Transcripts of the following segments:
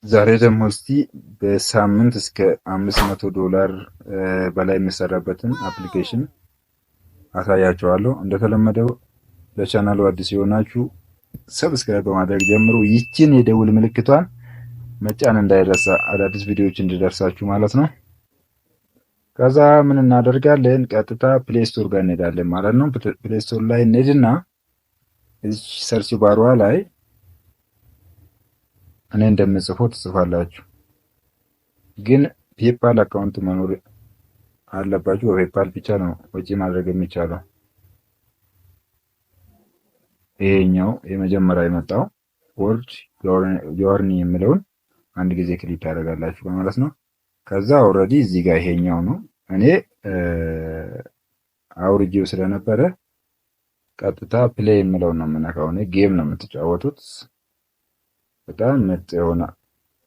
ዛሬ ደግሞ እስቲ በሳምንት እስከ $500 በላይ የሚሰራበትን አፕሊኬሽን አሳያችኋለሁ። እንደተለመደው ለቻናሉ አዲስ የሆናችሁ ሰብስክራይብ በማድረግ ጀምሩ። ይችን የደውል ምልክቷን መጫን እንዳይረሳ፣ አዳዲስ ቪዲዮዎች እንዲደርሳችሁ ማለት ነው። ከዛ ምን እናደርጋለን? ቀጥታ ፕሌይ ስቶር ጋር እንሄዳለን ማለት ነው። ፕሌይ ስቶር ላይ እንሄድና እዚህ ሰርች ባሯ ላይ እኔ እንደምጽፈው ትጽፋላችሁ። ግን ፔፓል አካውንት መኖር አለባችሁ። በፔፓል ብቻ ነው ወጪ ማድረግ የሚቻለው። ይሄኛው የመጀመሪያ የመጣው ወርድ ዮርኒ የሚለውን አንድ ጊዜ ክሊክ ታደርጋላችሁ ማለት ነው። ከዛ ኦልሬዲ እዚህ ጋር ይሄኛው ነው። እኔ አውርጄው ስለነበረ ቀጥታ ፕሌይ የምለውን ነው የምነካው። እኔ ጌም ነው የምትጫወቱት። በጣም ምርጥ የሆነ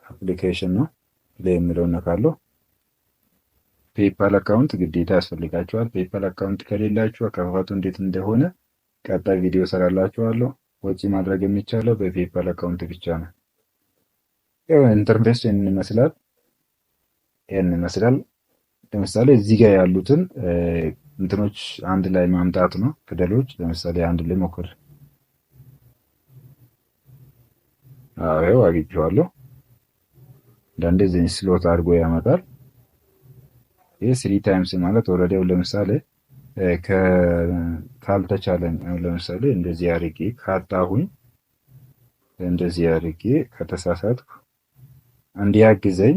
አፕሊኬሽን ነው። ፕሌይ የምለውን ነካለሁ። ፔፓል አካውንት ግዴታ ያስፈልጋችኋል። ፔፓል አካውንት ከሌላችሁ አከፋፈቱ እንዴት እንደሆነ ቀጣይ ቪዲዮ ሰራላችኋለሁ። ወጪ ማድረግ የሚቻለው በፔፓል አካውንት ብቻ ነው። ያው ኢንተርፌስ ይህንን ይመስላል። ለምሳሌ እዚህ ጋር ያሉትን እንትኖች አንድ ላይ ማምጣት ነው። ፊደሎች ለምሳሌ አንድ ላይ ሞክር። አዎ አግኝቼዋለሁ። አንዳንዴ እዚህ ስሎት አድርጎ ያመጣል። ይህ 3 ታይምስ ማለት ኦልሬዲ ለምሳሌ ካልተቻለኝ ለምሳሌ እንደዚህ አድርጌ ካጣሁኝ እንደዚህ አድርጌ ከተሳሳትኩ እንዲያግዘኝ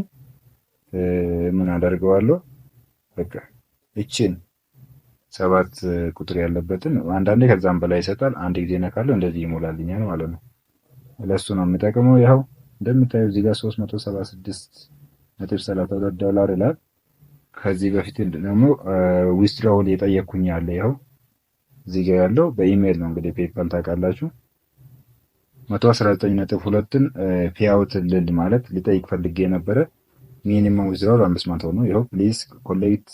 ምን አደርገዋለሁ? በቃ እቺን 7 ቁጥር ያለበትን አንዳንዴ ከዛም በላይ ይሰጣል። አንድ ጊዜ ነካለሁ እንደዚህ ይሞላልኛል ማለት ነው። ለሱ ነው የምጠቅመው። ይኸው እንደምታዩት እዚህ ጋር $376.32 ይላል። ከዚህ በፊት ደግሞ ዊዝድሮውል የጠየቅኩኝ ያለ ይኸው እዚህ ጋር ያለው በኢሜል ነው። እንግዲህ ፔፓል ታውቃላችሁ 119.2ን ፔአውት ልል ማለት ሊጠይቅ ፈልጌ የነበረ ሚኒመም ዊዝድሮውል 500 ነው። ይኸው ፕሊዝ ኮሌክት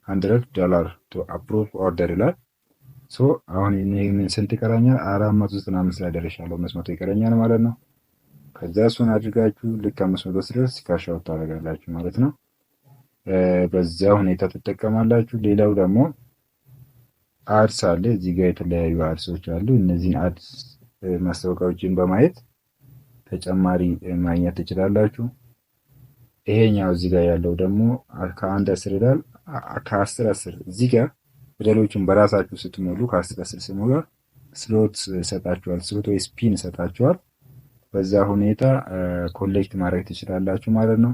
$500 ቱ አፕሩቭ ኦርደር ይላል። ሶ አሁን ምን ስንት ይቀረኛል? 495 ላይ ደርሻለሁ። 500 ይቀረኛል ማለት ነው። ከዛ እሱን አድርጋችሁ ልክ 500 ሲደርስ ካሽ አውት ታደርጋላችሁ ማለት ነው። በዛ ሁኔታ ትጠቀማላችሁ። ሌላው ደግሞ አድስ አለ። እዚህ ጋር የተለያዩ አድሶች አሉ። እነዚህን አድስ ማስታወቂያዎችን በማየት ተጨማሪ ማግኘት ትችላላችሁ። ይሄኛው እዚህ ጋር ያለው ደግሞ ከ1 10 ይላል። ከ10 10 እዚህ ጋር ፊደሎችን በራሳችሁ ስትሞሉ ከ10 10 ሲሞላ ስሎት ይሰጣችኋል። ስሎት ወይ ስፒን ይሰጣችኋል። በዛ ሁኔታ ኮሌክት ማድረግ ትችላላችሁ ማለት ነው።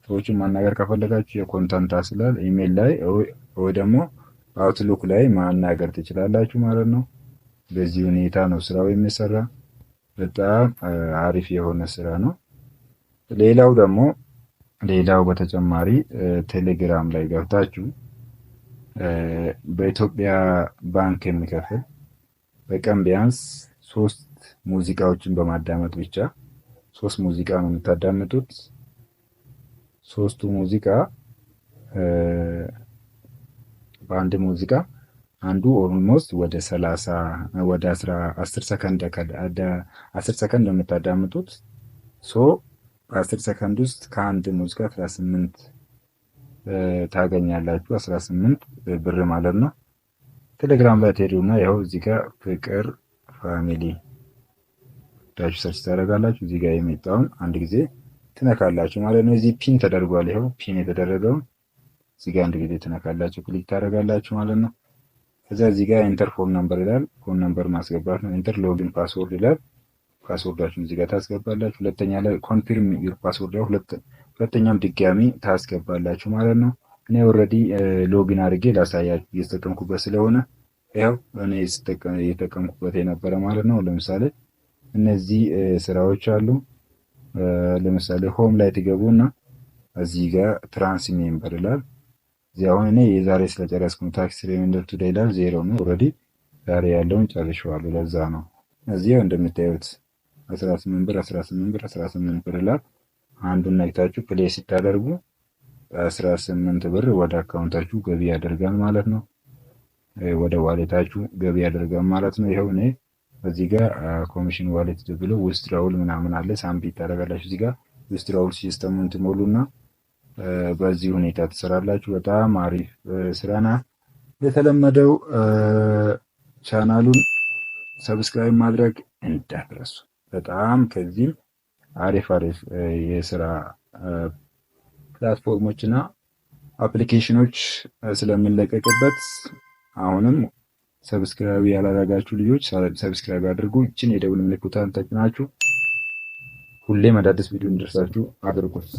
ሰዎችን ማናገር ከፈለጋችሁ የኮንታክት ስላል ኢሜል ላይ ወይ ደግሞ አውትሉክ ላይ ማናገር ትችላላችሁ ማለት ነው። በዚህ ሁኔታ ነው ስራው የሚሰራ። በጣም አሪፍ የሆነ ስራ ነው። ሌላው በተጨማሪ ቴሌግራም ላይ ገብታችሁ በኢትዮጵያ ባንክ የሚከፍል በቀን ቢያንስ 3 ሙዚቃዎችን በማዳመጥ ብቻ 3 ሙዚቃ ነው የምታዳምጡት። 3ቱ ሙዚቃ በአንድ ሙዚቃ አንዱ ኦልሞስት ወደ 10 ሰከንድ 10 ሰከንድ ነው የምታዳምጡት። ሶ በ10 ሰከንድ ውስጥ ከአንድ ሙዚቃ 18 ታገኛላችሁ። 18 ብር ማለት ነው። ቴሌግራም ላይ ትሄዱና ይኸው እዚህ ጋር ፍቅር ፋሚሊ ዳሽ ሰርች ታደርጋላችሁ። እዚህ ጋር የመጣውን አንድ ጊዜ ትነካላችሁ ማለት ነው። እዚህ ፒን ተደርጓል። ይኸው ፒን የተደረገውን እዚህ ጋር አንድ ጊዜ ትነካላችሁ፣ ክሊክ ታደርጋላችሁ ማለት ነው። ከዛ እዚህ ጋር ኢንተር ፎን ነምበር ይላል። ፎን ነምበር ማስገባት ነው። ኢንተር ሎጊን ፓስወርድ ይላል። ፓስወርዳችሁን እዚህ ጋር ታስገባላችሁ። ሁለተኛ ላይ ኮንፊርም ዩር ፓስወርድ ነው። ሁለተኛም ድጋሚ ታስገባላችሁ ማለት ነው። እኔ ኦልሬዲ ሎጊን አድርጌ ላሳያችሁ እየተጠቀምኩበት ስለሆነ ያው እኔ እየተጠቀምኩበት የነበረ ማለት ነው። ለምሳሌ እነዚህ ስራዎች አሉ። ለምሳሌ ሆም ላይ ትገቡና እዚህ ጋር ትራንስ ሜምበር ይላል። እዚህ አሁን እኔ የዛሬ ስለጨረስኩ ታክስ ሪሜንደር ቱዴይ ይላል 0 ነው። ኦልሬዲ ዛሬ ያለውን ጨርሼዋለሁ። ለዛ ነው እዚህ እንደምታዩት 18 ብር 18 ብር ይላል። አንዱን ነክታችሁ ፕሌይ ስታደርጉ 18 ብር ወደ አካውንታችሁ ገቢ ያደርጋል ማለት ነው። ወደ ዋሌታችሁ ገቢ ያደርጋል ማለት ነው። ይኸው እኔ እዚህ ጋር ኮሚሽን ዋሌት ብሎ ዊዝድራውል ምናምን አለ። ሳምቢት ታደርጋላችሁ። እዚህ ጋር ዊዝድራውል ሲስተሙን ትሞሉና በዚህ ሁኔታ ትሰራላችሁ። በጣም አሪፍ ስራና የተለመደው ቻናሉን ሰብስክራይብ ማድረግ እንዳትረሱ። በጣም ከዚህም አሪፍ የስራ ፕላትፎርሞች እና አፕሊኬሽኖች ስለምንለቀቅበት አሁንም ሰብስክራይብ ያላደረጋችሁ ልጆች ሰብስክራይብ አድርጉ። ይችን የደውል ምልክቷን ተጭናችሁ ሁሌም አዳዲስ ቪዲዮ እንዲደርሳችሁ አድርጉት።